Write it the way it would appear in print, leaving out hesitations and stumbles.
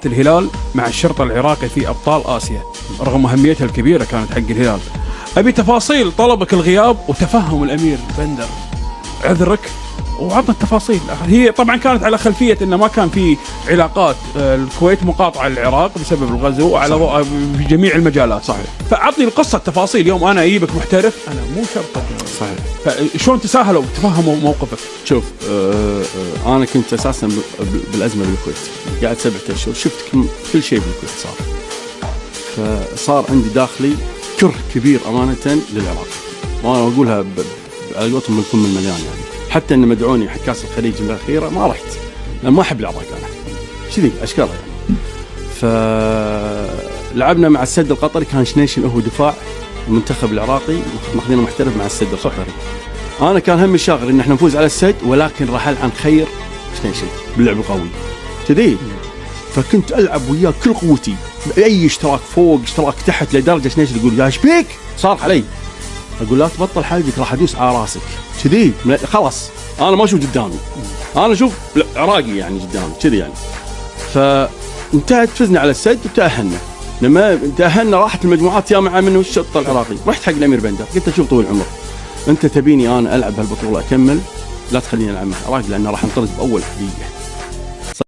الهلال مع الشرطة العراقي في أبطال آسيا رغم أهميتها الكبيرة كانت حق الهلال. أبي تفاصيل طلبك الغياب وتفهم الأمير بندر عذرك وعطنا التفاصيل. هي طبعا كانت على خلفية إنه ما كان في علاقات، الكويت مقاطعة العراق بسبب الغزو على في جميع المجالات. صحيح. فعطني القصة التفاصيل. يوم أنا أجيبك محترف أنا مو شرط. صحيح. فشون تساهلوا وتفهموا موقفك؟ شوف أنا كنت أساسا بالأزمة بالكويت قاعد 7 أشهر، شفت كل شيء بالكويت صار، فصار عندي داخلي كره كبير أمانة للعراق، وأنا أقولها على قولتهم من كم المليان يعني. حتى إن مدعوني حق كأس الخليج الأخيرة ما رحت لأن ما أحب العراق أنا شذي أشكالها يعني. فلعبنا مع السد القطري، كان شنيشن هو دفاع المنتخب العراقي ماخذينه محترف مع السد القطري. أنا كان همي الشاغل إن إحنا نفوز على السد، ولكن رحل عن خير شنيشن باللعب القوي كذي. فكنت ألعب وياه كل قوتي، أي اشتراك فوق اشتراك تحت، لدرجة شنيشن يقول يا شبيك صار علي، أقول لا تبطل حاجك راح أدوس على راسك كذي. خلاص أنا ما أشوف قدامي، أنا أشوف عراقي يعني قدامي كذي يعني. فانتهت فزنا على السد وتأهلنا. لما تأهلنا راحت المجموعات يا مع منه الشرطة العراقي، رحت حق الأمير بندر قلت له شوف طول العمر أنت تبيني أنا ألعب هالبطولة أكمل، لا تخليني ألعب مع العراق لأن راح أنطرد بأول حقيقة.